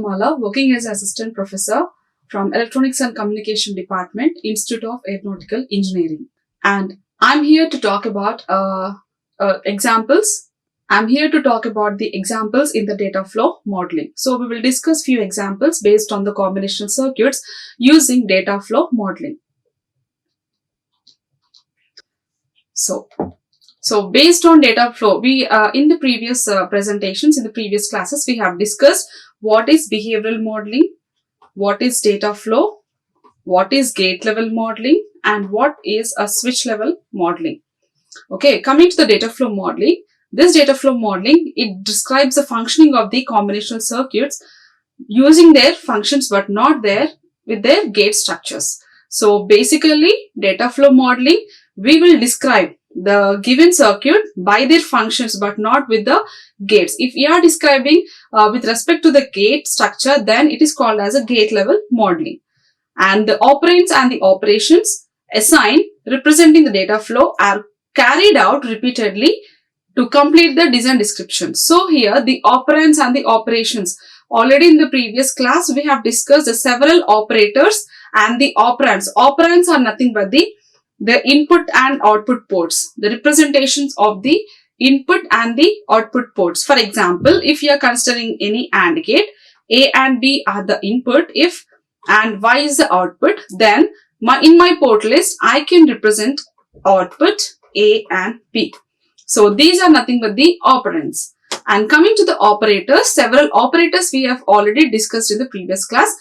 Meghamala, working as Assistant Professor from Electronics and Communication Department, Institute of Aeronautical Engineering. And I'm here to talk about examples. I'm here to talk about the examples in the data flow modeling. So we will discuss few examples based on the combinational circuits using data flow modeling. So based on data flow, we in the previous presentations, in the previous classes, we have discussed what is behavioral modeling, what is data flow, what is gate level modeling, and what is a switch level modeling. Okay, coming to the data flow modeling, this data flow modeling, it describes the functioning of the combinational circuits using their functions but not with their gate structures. So basically, data flow modeling, we will describe the given circuit by their functions but not with the gates. If we are describing with respect to the gate structure, then it is called as a gate level modeling. And the operands and the operations assigned representing the data flow are carried out repeatedly to complete the design description. So here the operands and the operations, already in the previous class we have discussed the several operators and the operands. Operands are nothing but the input and output ports, the representations of the input and the output ports. For example, if you are considering any AND gate, A and B are the input, if and Y is the output, then in my port list I can represent output A and B. So these are nothing but the operands. And coming to the operators, several operators we have already discussed in the previous class.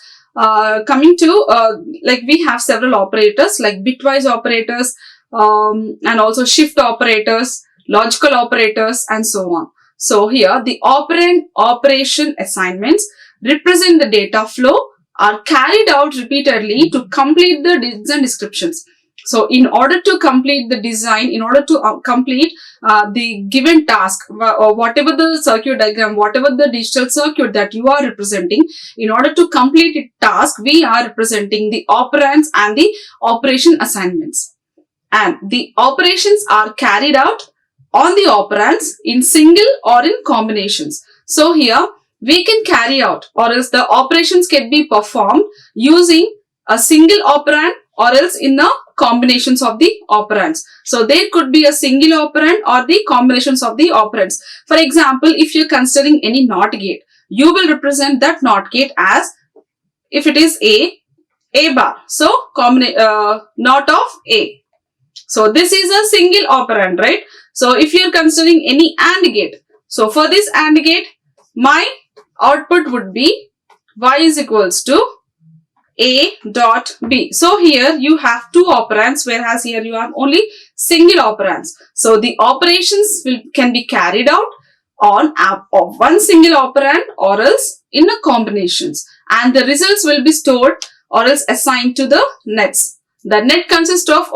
Coming to like we have several operators like bitwise operators and also shift operators, logical operators, and so on. So here the operand operation assignments represent the data flow are carried out repeatedly to complete the design descriptions. So in order to complete the design, in order to complete the given task, or whatever the circuit diagram, whatever the digital circuit that you are representing, in order to complete a task, we are representing the operands and the operation assignments. And the operations are carried out on the operands in single or in combinations. So here we can carry out, or else the operations can be performed using a single operand or else in the combinations of the operands. So there could be a single operand or the combinations of the operands. For example, if you're considering any NOT gate, you will represent that NOT gate as, if it is A bar. So NOT of A. So this is a single operand, right? So if you're considering any AND gate, so for this AND gate, my output would be Y is equals to A dot B. So here you have two operands, whereas here you have only single operands. So the operations can be carried out on of one single operand or else in a combinations, and the results will be stored or else assigned to the nets. The net consists of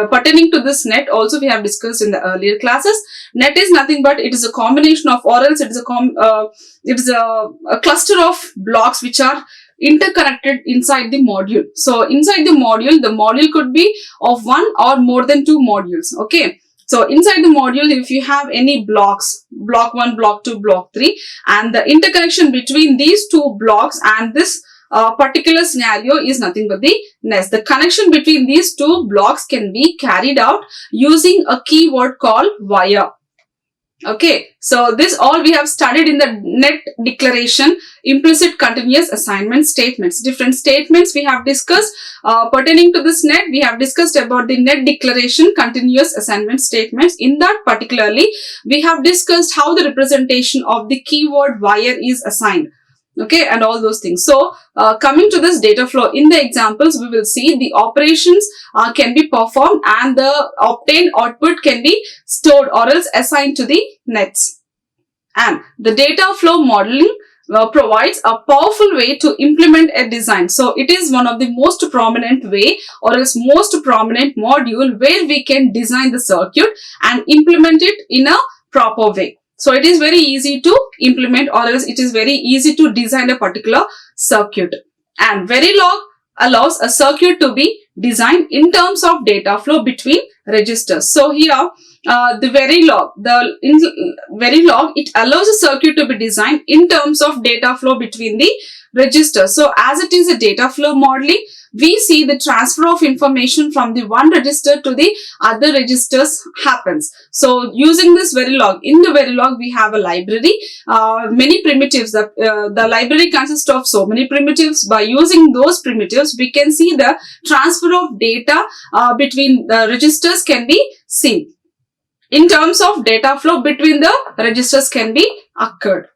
pertaining to this net also we have discussed in the earlier classes. Net is nothing but it is a combination of, or else it is a cluster of blocks which are interconnected inside the module. So inside the module could be of one or more than two modules. Okay. So inside the module, if you have any blocks, block 1, block 2, block 3, and the interconnection between these two blocks and this particular scenario is nothing but the nest. The connection between these two blocks can be carried out using a keyword called wire. Okay, so this all we have studied in the net declaration, implicit continuous assignment statements. Different statements we have discussed pertaining to this net. We have discussed about the net declaration continuous assignment statements. In that particularly, we have discussed how the representation of the keyword wire is assigned. Okay, and all those things. So coming to this data flow, in the examples we will see the operations can be performed and the obtained output can be stored or else assigned to the nets. And the data flow modeling provides a powerful way to implement a design. So it is one of the most prominent way or else most prominent module where we can design the circuit and implement it in a proper way. So it is very easy to implement or else it is very easy to design a particular circuit. And Verilog allows a circuit to be designed in terms of data flow between registers. So here the Verilog. In Verilog, it allows a circuit to be designed in terms of data flow between the registers. So as it is a data flow modeling, we see the transfer of information from the one register to the other registers happens. So using this Verilog, in the Verilog we have a library, many primitives. The library consists of so many primitives. By using those primitives, we can see the transfer of data between the registers can be seen. In terms of data flow between the registers can be occurred.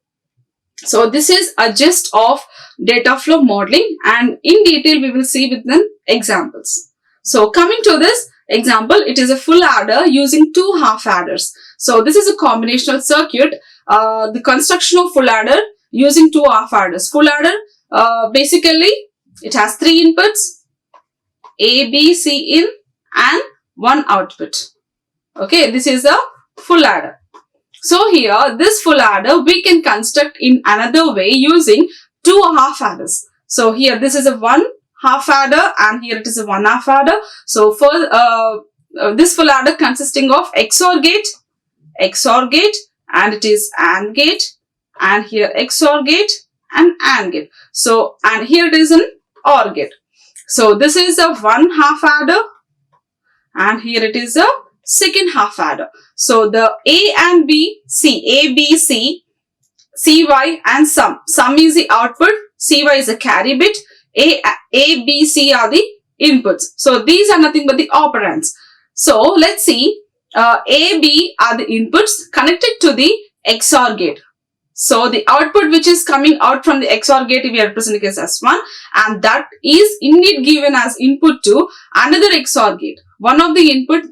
So this is a gist of data flow modeling, and in detail we will see with them examples. So coming to this example, it is a full adder using two half adders. So this is a combinational circuit, the construction of full adder using two half adders. Full adder, basically it has three inputs, A, B, C in and one output. Okay, this is a full adder. So here, this full adder we can construct in another way using two half adders. So here, this is a one half adder and here it is a one half adder. So for this full adder consisting of XOR gate, and it is AND gate, and here XOR gate and AND gate. So, and here it is an OR gate. So this is a one half adder and here it is a second half adder. So the A and B, A, B, C, CY and sum. Sum is the output, CY is the carry bit, A, B, C are the inputs. So these are nothing but the operands. So let's see, A, B are the inputs connected to the XOR gate. So the output which is coming out from the XOR gate we are representing as S1, and that is indeed given as input to another XOR gate. One of the input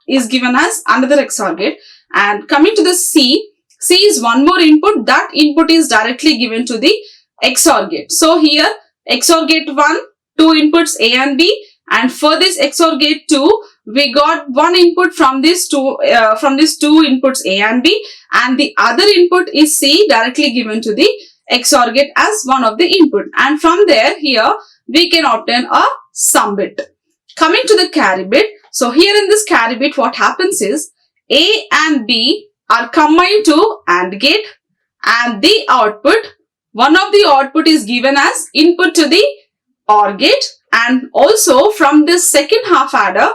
is given as another XOR gate, and coming to the C is one more input. That input is directly given to the XOR gate. So here XOR gate 1, two inputs A and B, and for this XOR gate 2 we got one input from these two inputs A and B, and the other input is C directly given to the XOR gate as one of the input, and from there here we can obtain a sum bit. Coming to the carry bit, so here in this carry bit what happens is A and B are combined to AND gate, and the output, one of the output is given as input to the OR gate, and also from this second half adder,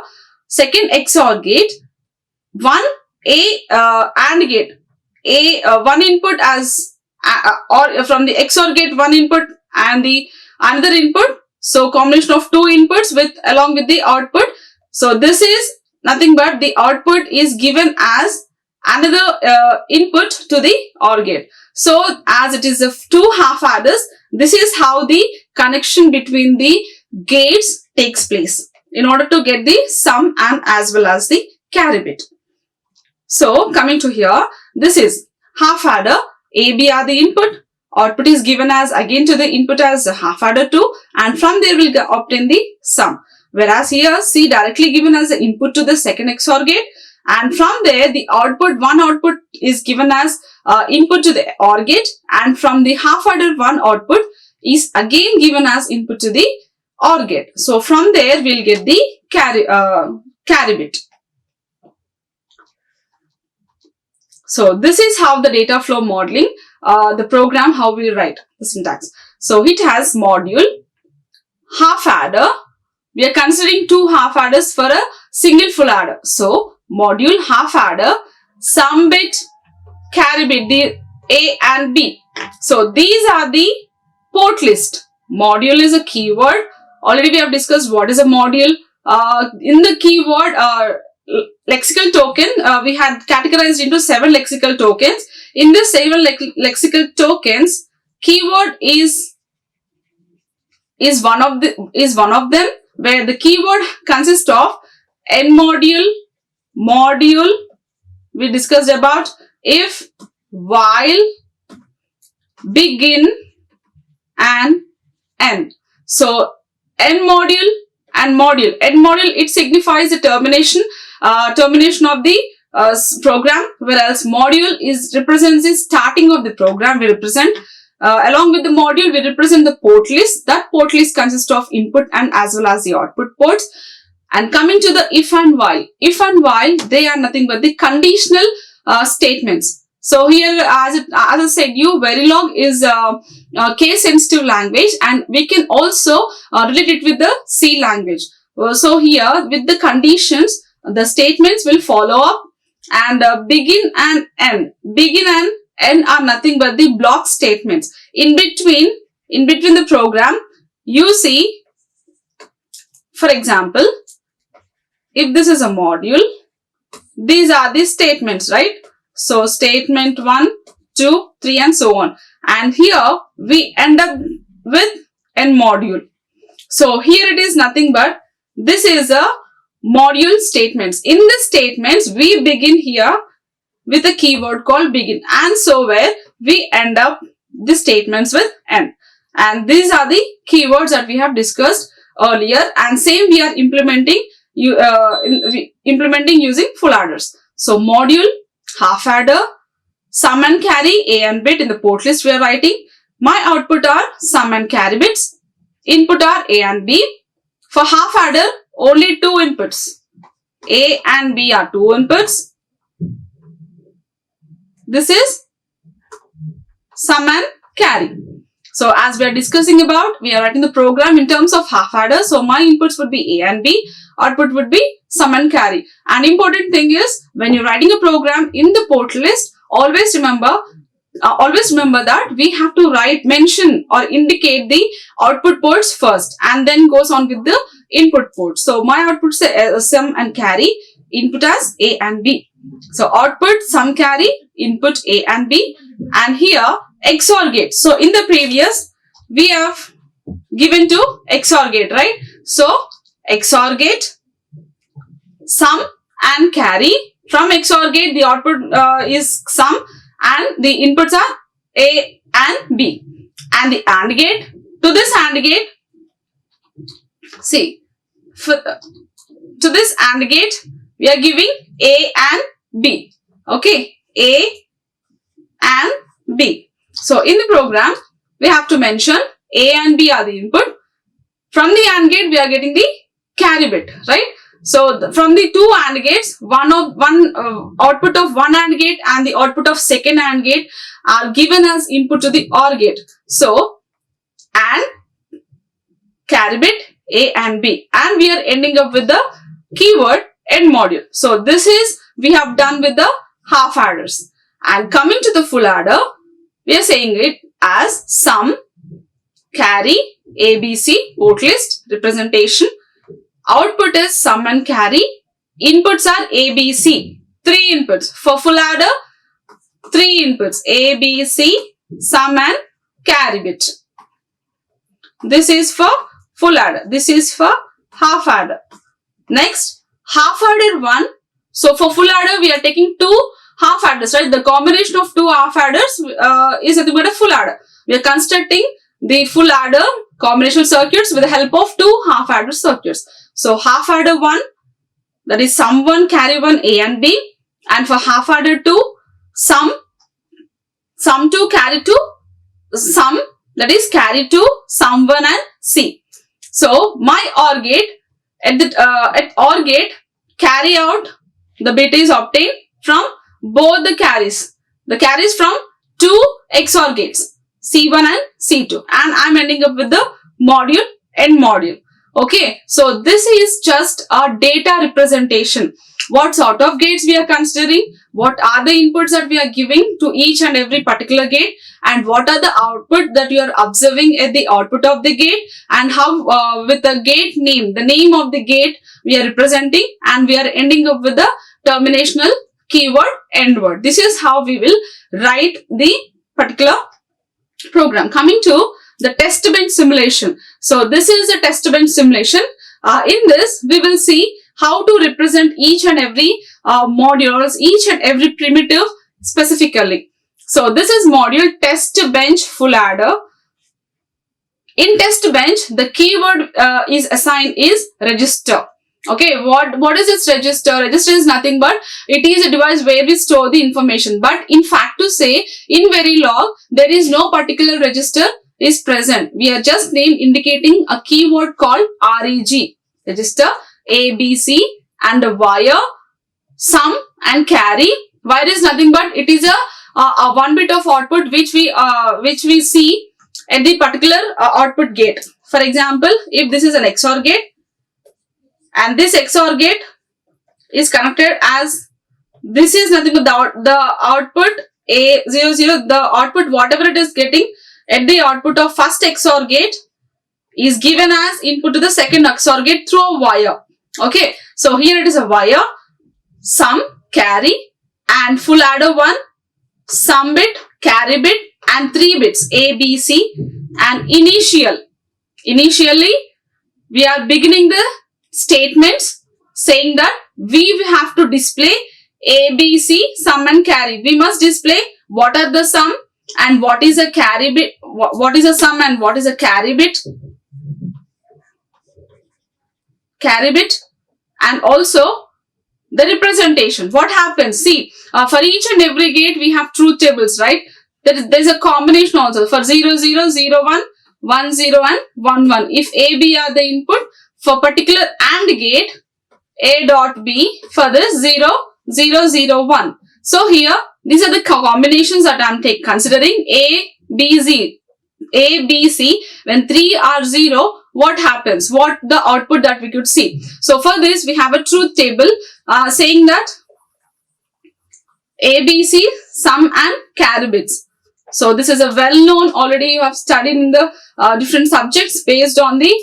second XOR gate, one AND gate, one input as or from the XOR gate one input and the another input. So combination of two inputs with along with the output. So this is nothing but the output is given as another input to the OR gate. So as it is of two half adders, this is how the connection between the gates takes place in order to get the sum and as well as the carry bit. So coming to here, this is half adder, A, B are the input, output is given as again to the input as half adder 2, and from there we'll obtain the sum. Whereas here C directly given as the input to the second XOR gate, and from there the output, one output is given as input to the OR gate, and from the half adder one output is again given as input to the OR gate. So from there we'll get the carry bit. So this is how the data flow modeling, the program how we write the syntax. So it has module, half adder. We are considering two half adders for a single full adder. So module, half adder, sum bit, carry bit, the A and B. So these are the port list. Module is a keyword. Already we have discussed what is a module. In the keyword lexical token, we had categorized into 7 lexical tokens. In the 7 lexical tokens, keyword is one of them, where the keyword consists of end module, we discussed about if, while, begin and end. So end module and module. End module, it signifies the termination of the program, whereas module represents the starting of the program. We represent along with the module, we represent the port list. That port list consists of input and as well as the output ports. And coming to the if and while, they are nothing but the conditional statements. So here, as I said, Verilog is a case sensitive language, and we can also relate it with the C language. So here, with the conditions, the statements will follow up, and begin and end. Begin and end are nothing but the block statements. In between the program, you see, for example, if this is a module, these are the statements, right? So statement 1, 2, 3 and so on. And here we end up with end module. So here it is nothing but, this is a module statements. In the statements, we begin here with a keyword called begin, and so where we end up the statements with end. And these are the keywords that we have discussed earlier, and same we are implementing using full adders. So module, half adder, sum and carry, A and bit. In the port list we are writing. My output are sum and carry bits. Input are A and B. For half adder, only 2 inputs. A and B are 2 inputs. This is sum and carry. So as we are discussing about, we are writing the program in terms of half adder. So my inputs would be A and B. Output would be sum and carry. And important thing is, when you're writing a program in the port list, always remember that we have to mention or indicate the output ports first, and then goes on with the input ports. So my output is sum and carry, input as A and B. So output sum carry, input A and B, and here XOR gate. So in the previous we have given to XOR gate, right? So XOR gate, sum and carry. From XOR gate, the output is sum and the inputs are A and B. And the AND gate, to this AND gate, see, to this AND gate, we are giving A and B. Okay, A and B. So in the program, we have to mention A and B are the input. From the AND gate, we are getting the carry bit, right? So from the 2 AND gates, output of one AND gate and the output of second AND gate are given as input to the OR gate. So AND, carry bit, A and B, and we are ending up with the keyword end module. So this is, we have done with the half adders. And coming to the full adder, we are saying it as sum, carry, ABC, port list, representation. Output is sum and carry. Inputs are ABC, 3 inputs. For full adder, 3 inputs, ABC, sum and carry bit. This is for full adder. This is for half adder. Next, half adder 1. So for full adder, we are taking 2 half adders, right? The combination of 2 half adders is nothing but a full adder. We are constructing the full adder combination circuits with the help of 2 half adder circuits. So half adder 1, that is sum 1, carry 1, A and B. And for half adder 2, sum 2, carry 2, sum, that is carry 2, sum 1 and C. So my OR gate, at OR gate, carry out, the bit is obtained from both the carries. The carries from 2 XOR gates, C1 and C2. And I'm ending up with the module, end module. Okay, so this is just a data representation. What sort of gates we are considering, what are the inputs that we are giving to each and every particular gate, and what are the output that you are observing at the output of the gate, and how with the gate name, the name of the gate we are representing, and we are ending up with the terminational keyword end word. This is how we will write the particular program. Coming to the test bench simulation. So this is a test bench simulation. In this, we will see how to represent each and every modules, each and every primitive specifically. So this is module test bench full adder. In test bench, the keyword is assigned is register. Okay, what is this register? Register is nothing but it is a device where we store the information. But in fact to say, in Verilog, there is no particular register is present. We are just indicating a keyword called REG, register. A, B, C, and a wire, sum and carry. Wire is nothing but it is a one bit of output which we see at the particular output gate. For example, if this is an XOR gate and this XOR gate is connected as, this is nothing but the output A00, the output whatever it is getting at the output of first XOR gate is given as input to the second XOR gate through a wire. Okay, so here it is a wire, sum, carry, and full adder 1, sum bit, carry bit, and 3 bits A, B, C, and initially we are beginning the statements saying that we have to display A, B, C, sum and carry. We must display what are the sum and what is a carry bit, what is a sum and what is a carry bit, and also the representation. What happens? See, for each and every gate we have truth tables, right? There is a combination also for 0, 0, 0, 1, 1, 0, and 1, 1. If A, B are the input for particular AND gate, A dot B for this 0, 0, 0, 1. So here, these are the combinations that I am considering. A, B, C. When 3 are 0, what happens? What the output that we could see? So for this, we have a truth table saying that A, B, C, sum and carry bits. So this is a well-known, already you have studied in the different subjects based on the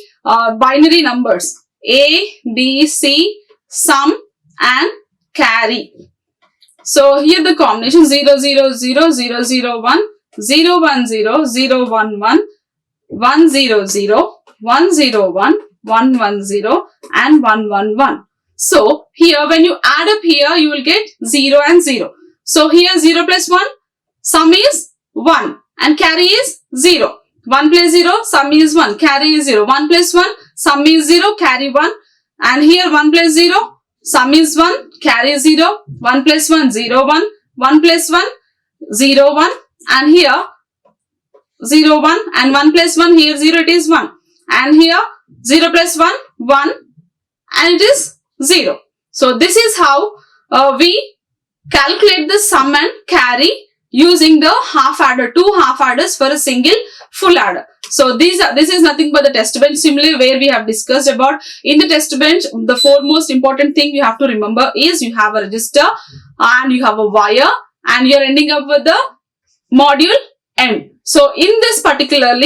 binary numbers. A, B, C, sum and carry. So here the combination 0, 0, 0, 0, 0, 1, 0, 1, 0, 0, 1, 1, 1, 0, 0, 1, 0, 1, 1, 1, 0, and 1, 1, 1. So here when you add up here, you will get 0 and 0. So here 0 plus 1, sum is 1 and carry is 0. 1 plus 0, sum is 1, carry is 0. 1 plus 1, sum is 0, carry 1. And here 1 plus 0, sum is 1, carry 0. 1 plus 1, 0, 1. 1 plus 1, 0, 1. And here 0, 1. And 1 plus 1, here 0, it is 1. And here 0 plus 1, 1. And it is 0. So this is how we calculate the sum and carry using the half adder, 2 half adders for a single full adder. So this is nothing but the test bench simile where we have discussed about. In the test bench, the foremost important thing you have to remember is you have a register and you have a wire and you are ending up with the module end. So in this particular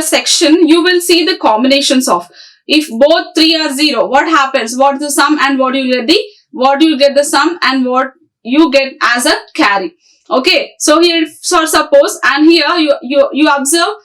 section, you will see the combinations of, if both 3 are 0, what happens? What is the sum and what you get the sum and what you get as a carry. Okay, so here, so suppose, and here you observe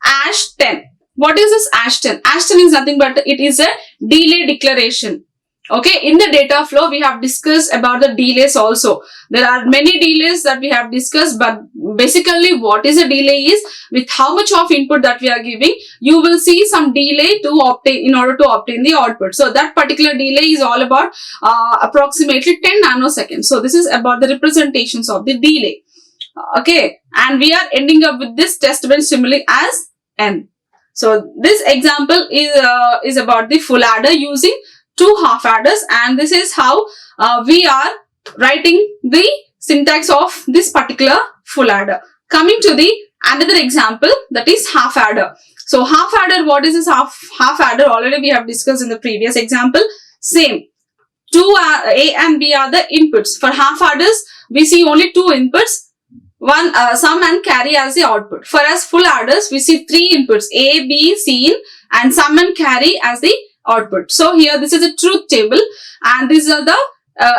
ash 10. What is this ash 10? Ash 10 is nothing but it is a delay declaration. Okay, in the data flow, we have discussed about the delays also. There are many delays that we have discussed, but basically what is a delay is with how much of input that we are giving, you will see some delay to obtain in order to obtain the output. So that particular delay is all about approximately 10 nanoseconds. So this is about the representations of the delay. Okay, and we are ending up with this test bench simile as N. So this example is about the full adder using 2 half adders, and this is how we are writing the syntax of this particular full adder. Coming to the another example, that is half adder. So half adder, what is this half adder? Already we have discussed in the previous example. Same, 2 A and B are the inputs. For half adders, we see only 2 inputs, one sum and carry as the output. For as full adders, we see 3 inputs, A, B, C, and sum and carry as the output. So here this is a truth table and these are the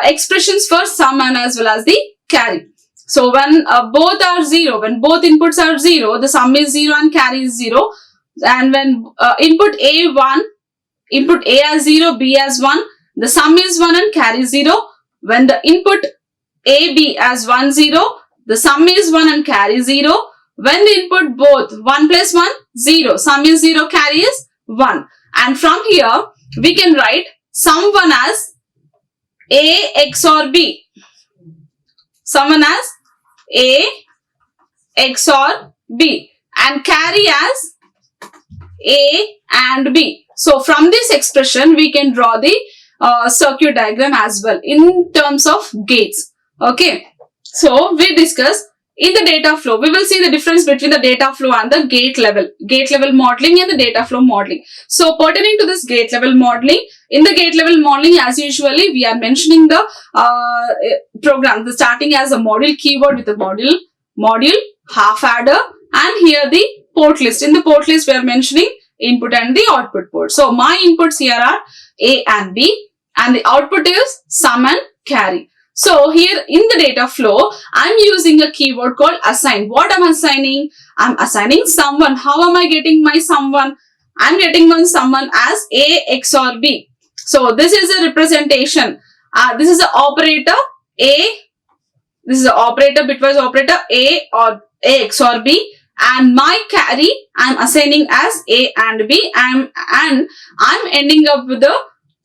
expressions for sum and as well as the carry. So when both are 0, when both inputs are 0, the sum is 0 and carry is 0. And when input A as 0, B as 1, the sum is 1 and carry is 0. When the input A, B as 1, 0, the sum is 1 and carry is 0. When the input both 1 plus 1, 0, sum is 0, carry is 1. And from here, we can write sum 1 as A XOR B. Sum 1 as A XOR B. And carry as A and B. So from this expression, we can draw the circuit diagram as well in terms of gates. Okay. So we discuss in the data flow, we will see the difference between the data flow and the gate level modeling and the data flow modeling. So pertaining to this gate level modeling, in the gate level modeling, as usually, we are mentioning the program, the starting as a module keyword with the module, half adder, and here the port list. In the port list, we are mentioning input and the output port. So my inputs here are A and B, and the output is sum and carry. So here in the data flow, I'm using a keyword called assign. What am I assigning? I'm assigning someone. How am I getting my someone? I'm getting one someone as A XOR B. So this is a representation. This is the operator A. This is the operator, bitwise operator A or A XOR B. And my carry, I'm assigning as A and B. And I'm ending up with the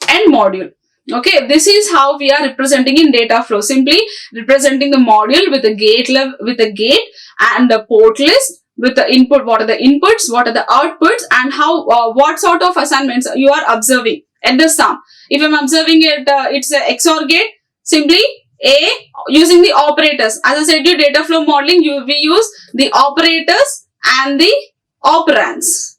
end module. Okay, this is how we are representing in data flow. Simply representing the module with a gate and the port list with the input. What are the inputs? What are the outputs? And how what sort of assignments you are observing at the sum. If I'm observing it, it's a XOR gate. Simply A using the operators. As I said, you data flow modeling, we use the operators and the operands.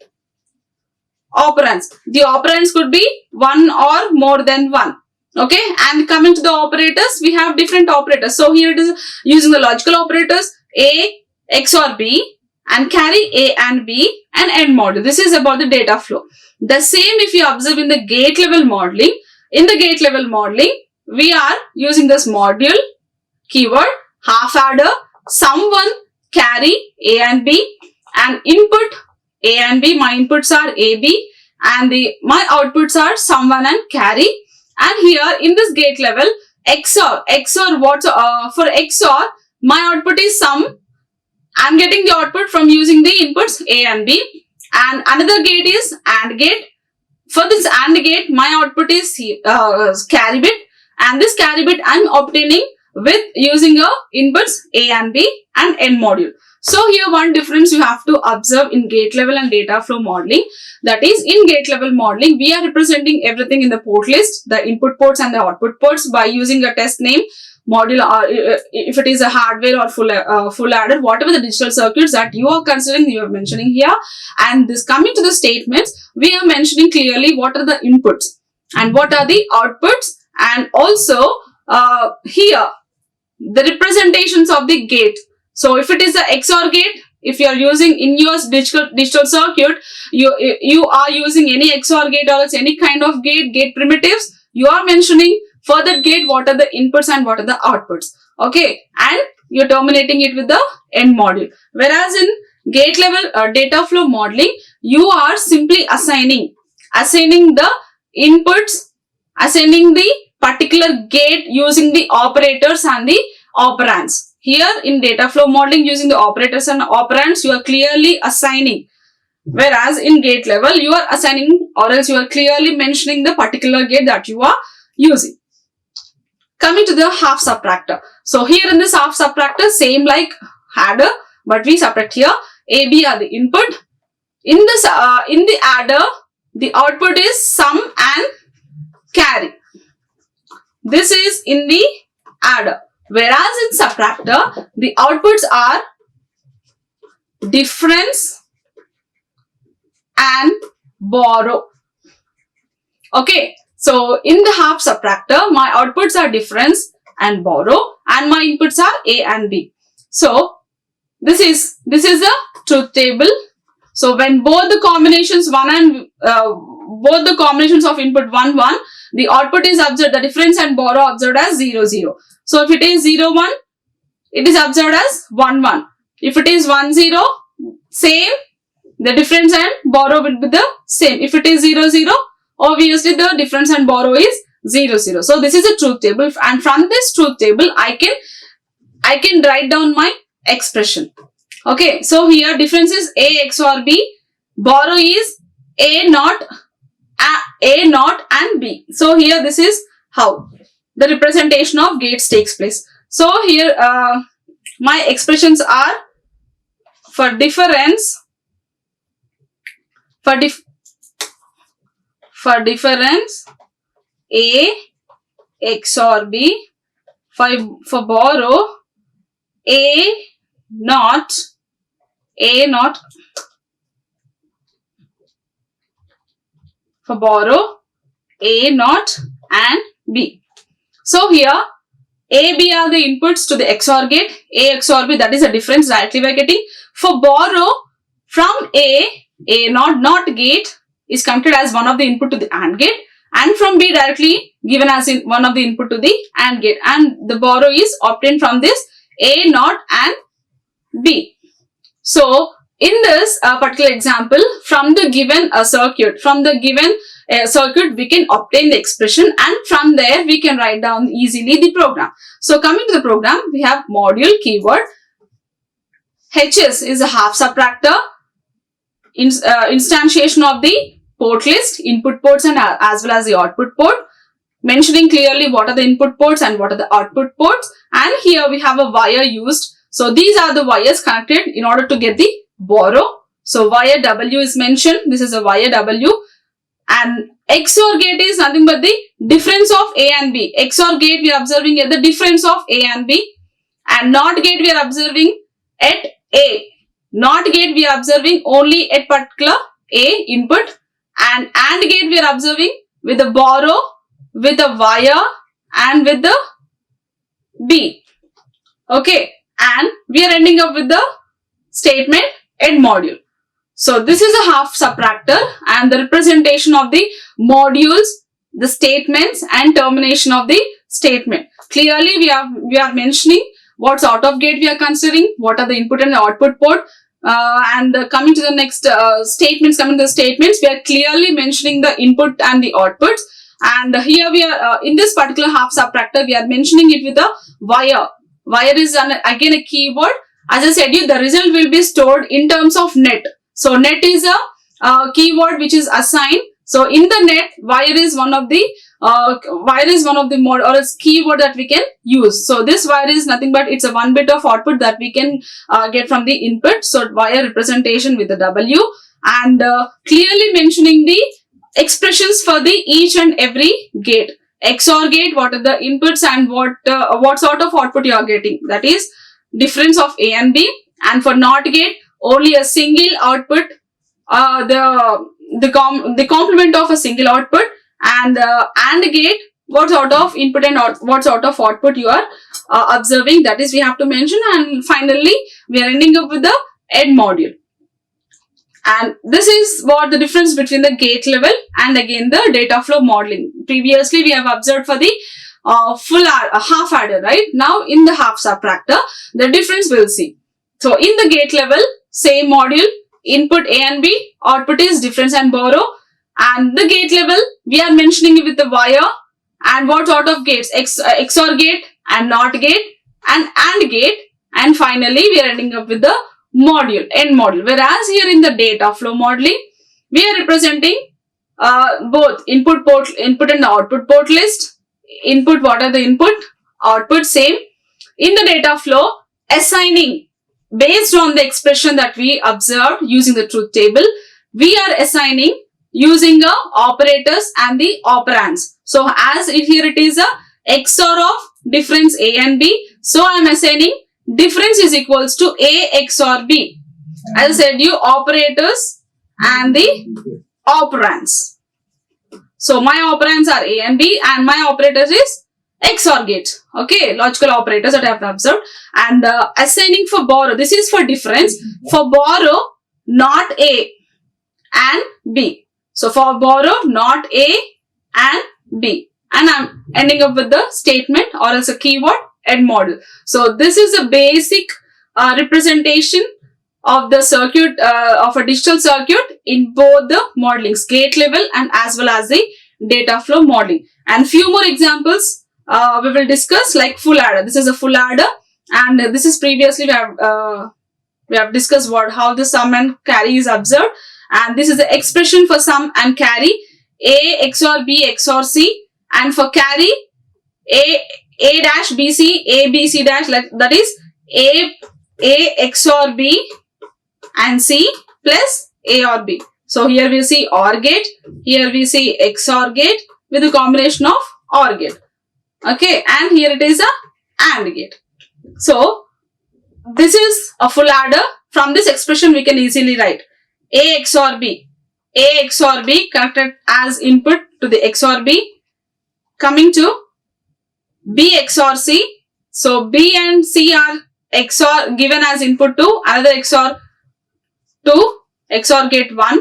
The operands could be one or more than one. Okay, and coming to the operators, we have different operators. So here it is using the logical operators A XOR B and carry A and B and end module. This is about the data flow. The same if you observe in the gate level modeling. In the gate level modeling, we are using this module keyword, half adder, someone, carry A and B, and input A and B. My inputs are A, B, and my outputs are someone and carry. And here in this gate level, XOR what? For XOR, my output is sum. I'm getting the output from using the inputs A and B. And another gate is AND gate. For this AND gate, my output is carry bit. And this carry bit I'm obtaining with using inputs A and B and end module. So here one difference you have to observe in gate level and data flow modeling. That is, in gate level modeling, we are representing everything in the port list, the input ports and the output ports by using a test name, module, or if it is a hardware or full adder, whatever the digital circuits that you are considering, you are mentioning here. And this coming to the statements, we are mentioning clearly what are the inputs and what are the outputs, and also here the representations of the gate. So if it is a XOR gate, if you are using in your digital circuit, you are using any XOR gate or else any kind of gate primitives, you are mentioning for that gate what are the inputs and what are the outputs. Okay, and you're terminating it with the end module. Whereas in gate level data flow modeling, you are simply assigning the inputs, assigning the particular gate using the operators and the operands. Here in data flow modeling, using the operators and operands, you are clearly assigning. Whereas in gate level, you are assigning or else you are clearly mentioning the particular gate that you are using. Coming to the half subtractor. So here in this half subtractor, same like adder, but we subtract here. A, B are the input. In the adder, the output is sum and carry. This is in the adder. Whereas in subtractor, the outputs are difference and borrow. Okay, so in the half subtractor, my outputs are difference and borrow, and my inputs are A and B. So this is the truth table. So when both the combinations both the combinations of input 1 1, the output is observed, the difference and borrow observed as 0 0. So if it is 0 1, it is observed as 1 1. If it is 1 0, same, the difference and borrow will be the same. If it is 0 0, obviously the difference and borrow is 0 0. So this is a truth table, and from this truth table I can write down my expression. Okay, so here difference is A XOR B, borrow is A naught and B. So here this is how the representation of gates takes place. So here my expressions are for difference, for difference A XOR B. For borrow A not for borrow A not and B. So here A, B are the inputs to the XOR gate. A, XOR B, that is the difference directly we are getting. For borrow from A not gate is counted as one of the input to the AND gate, and from B directly given as in one of the input to the AND gate, and the borrow is obtained from this A not and B. So in this particular example, from the given circuit, we can obtain the expression, and from there we can write down easily the program. So coming to the program, we have module keyword. HS is a half subtractor, instantiation of the port list, input ports and as well as the output port, mentioning clearly what are the input ports and what are the output ports. And here we have a wire used. So these are the wires connected in order to get the borrow. So wire W is mentioned. This is a wire W. And XOR gate is nothing but the difference of A and B. XOR gate we are observing at the difference of A and B. And NOT gate we are observing at A. NOT gate we are observing only at particular A input. And AND gate we are observing with the borrow, with the wire and with the B. Okay. And we are ending up with the statement and module. So this is a half subtractor and the representation of the modules, the statements and termination of the statement. Clearly we are mentioning what sort of gate we are considering, what are the input and the output port. Coming to the next statements, we are clearly mentioning the input and the outputs. And here we are in this particular half subtractor, we are mentioning it with a wire. Wire is again a keyword. As I said, the result will be stored in terms of net. So net is a keyword which is assigned. So in the net, wire is one of the mod or a keyword that we can use. So this wire is nothing but it's a 1 bit of output that we can get from the input. So wire representation with the W, and clearly mentioning the expressions for the each and every gate. XOR gate, what are the inputs and what sort of output you are getting. That is difference of A and B. And for NOT gate, only a single output, the complement of a single output. And AND gate, what sort of input and what sort of output you are observing, that is we have to mention. And finally we are ending up with the end module. And this is what the difference between the gate level and again the data flow modeling. Previously we have observed for the half adder, right? Now in the half subtractor, the difference we'll see. So in the gate level, same module, input A and B, output is difference and borrow. And the gate level, we are mentioning it with the wire and what sort of gates, XOR gate and NOT gate and AND gate. And finally we are ending up with the module, end module. Whereas here in the data flow modeling, we are representing both input and output port list. Input, what are the input, output same. In the data flow, assigning based on the expression that we observed using the truth table, we are assigning using the operators and the operands. So as here it is a XOR of difference A and B. So I am assigning difference is equals to A XOR B. As I said, you operators and the operands. So my operands are A and B and my operators is XOR gate. Okay, logical operators that I have observed. And assigning for borrow, this is for difference. For borrow, not A and B. So for borrow, not A and B. And I'm ending up with the statement or else a keyword end model. So this is a basic representation of the circuit, of a digital circuit in both the modelings, gate level and as well as the data flow modeling. And few more examples we will discuss, like full adder. This is a full adder, and this is previously we have discussed how the sum and carry is observed. And this is the expression for sum and carry, A XOR B XOR C, and for carry A dash B C, A B C dash, that is A XOR B and C plus A or B. So here we see OR gate, here we see XOR gate with a combination of OR gate. Okay, and here it is a AND gate. So this is a full adder. From this expression we can easily write A XOR B. A XOR B connected as input to the XOR B, coming to B XOR C. So B and C are XOR given as input to another XOR to XOR gate 1.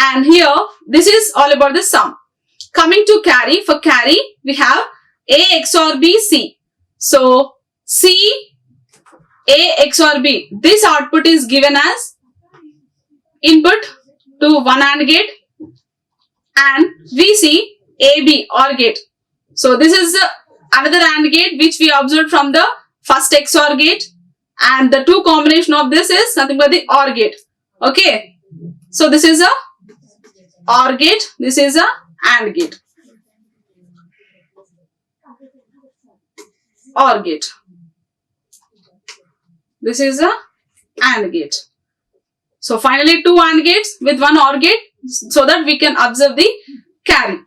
And here this is all about the sum. Coming to carry, for carry we have A XOR B C. So C A XOR B, this output is given as input to one AND gate, and we see AB OR gate. So this is another AND gate which we observed from the first XOR gate, and the two combination of this is nothing but the OR gate. Okay, so this is a OR gate, this is a AND gate. OR gate. This is a AND gate. So finally two AND gates with one OR gate so that we can observe the carry.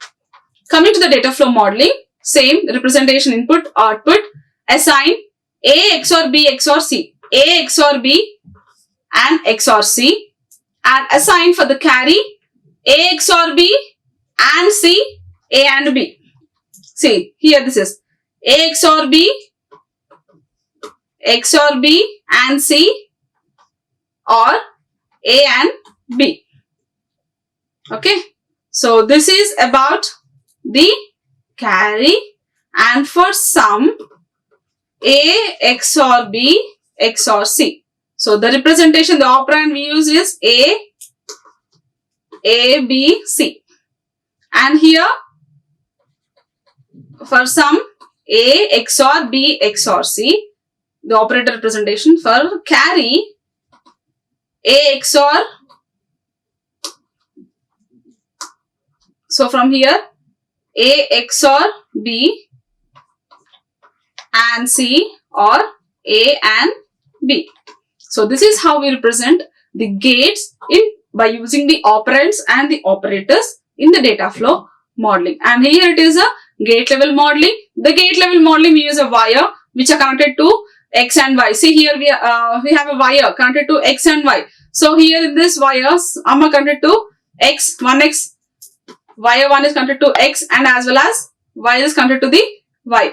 Coming to the data flow modeling, same representation input, output, assign A XOR B XOR C, A XOR B and XOR C, and assign for the carry A XOR B and C, A and B. See here this is A XOR B, XOR B and C, or A and B. Okay, so this is about the carry, and for sum A XOR B XOR C. So the representation, the operand we use is A, B, C, and here for sum A XOR B XOR C, the operator representation. For carry A XOR, so from here A XOR B and C, or A and B. So this is how we represent the gates by using the operands and the operators in the data flow modeling. And here it is a gate level modeling. The gate level modeling, we use a wire which are connected to X and Y. See here we have a wire connected to X and Y. So here in this wires, I'm connected to X, 1X, wire 1 is connected to X, and as well as Y is connected to the Y.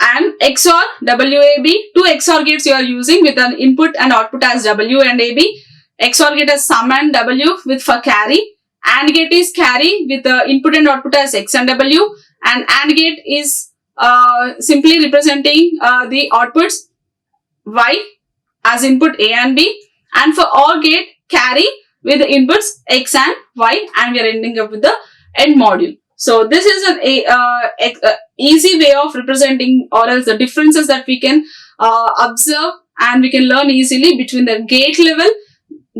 And XOR WAB, two XOR gates you are using with an input and output as W and AB. XOR gate as sum and W with for carry. AND gate is carry with the input and output as X and W. And AND gate is simply representing the outputs Y as input A and B. And for OR gate, carry with the inputs X and Y, and we are ending up with the end module. So this is an easy way of representing, or else the differences that we can observe and we can learn easily between the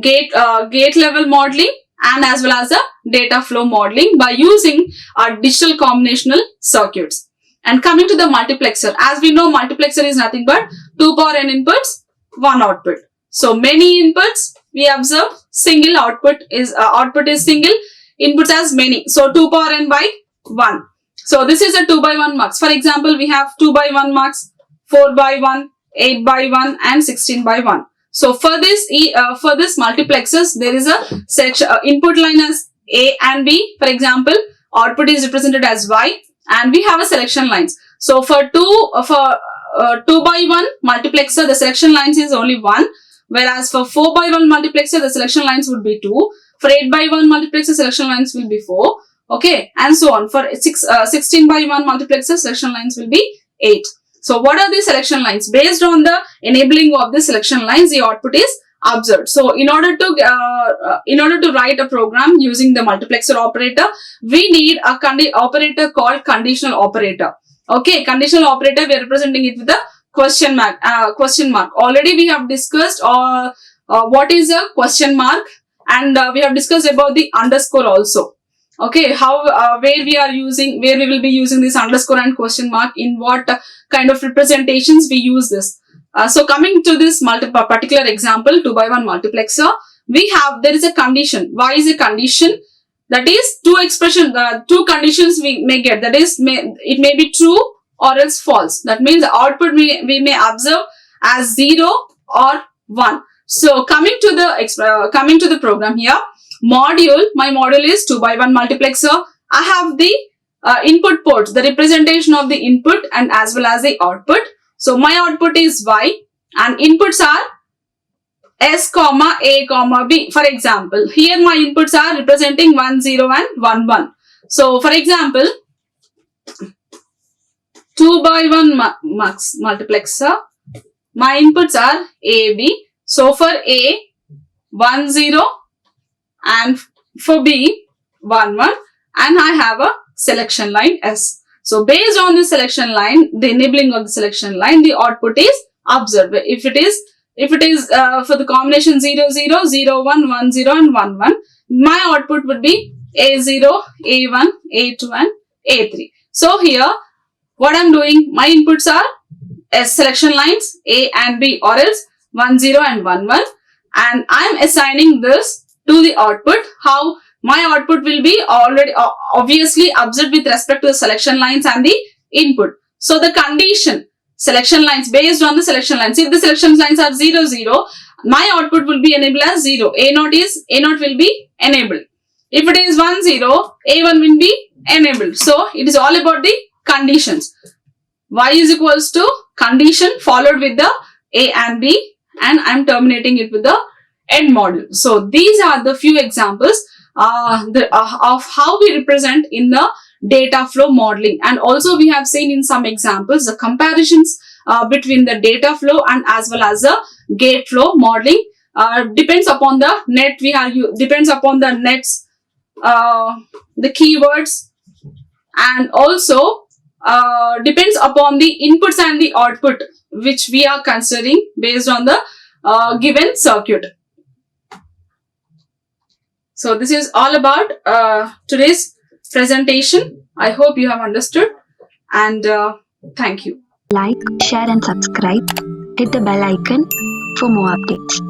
gate level modeling and as well as the data flow modeling by using our digital combinational circuits. And coming to the multiplexer, as we know, multiplexer is nothing but 2 power n inputs, 1 output. So many inputs we observe, single output is single, inputs as many. So 2 power n by 1. So this is a 2 by 1 mux. For example, we have 2 by 1 mux, 4 by 1, 8 by 1 and 16 by 1. So for this multiplexers, there is a section input line as A and B. For example, output is represented as Y, and we have a selection lines. So for 2 by 1 multiplexer, the selection lines is only 1, whereas for 4 by 1 multiplexer, the selection lines would be 2. For 8 by 1 multiplexer, selection lines will be 4. Okay, and so on. For 16 by 1 multiplexer, selection lines will be 8. So what are the selection lines? Based on the enabling of the selection lines, the output is observed. So in order to write a program using the multiplexer operator, we need a operator called conditional operator. Okay, conditional operator, we are representing it with the question mark. Already we have discussed what is a question mark, and we have discussed about the underscore also. Okay, where we will be using this underscore and question mark, in what kind of representations we use this. So coming to this particular example, 2 by 1 multiplexer, there is a condition. Why is a condition? That is two conditions we may get. That is, it may be true or else false. That means the output we may observe as 0 or 1. So coming to the program here, my module is 2x1 multiplexer. I have the input ports, the representation of the input and as well as the output. So my output is Y and inputs are S, A, B. For example, here my inputs are representing 1, 0 and 1, 1. So for example, 2x1 multiplexer, my inputs are A, B. So for A, 1, 0 and for B, 1, 1, and I have a selection line S. So based on the selection line, the enabling of the selection line, the output is observed. If it is for the combination 0, 0, 0, 1, 1, 0 and 1, 1, my output would be A0, A1, A2 and A3. So here, what I'm doing, my inputs are S selection lines A and B or else 1, 0 and 1, 1, and I'm assigning this to the output. How my output will be already obviously observed with respect to the selection lines and the input. So the condition, selection lines, based on the selection lines, if the selection lines are 0, 0, my output will be enabled as 0. A0 will be enabled. If it is 1, 0, A1 will be enabled. So it is all about the conditions. Y is equals to condition followed with the A and B, and I'm terminating it with the end module. So these are the few examples of how we represent in the data flow modeling, and also we have seen in some examples the comparisons between the data flow and as well as the gate flow modeling. Depends upon the net depends upon the nets, the keywords, and also depends upon the inputs and the output which we are considering based on the given circuit. So this is all about today's presentation. I hope you have understood, and thank you. Like, share and subscribe. Hit the bell icon for more updates.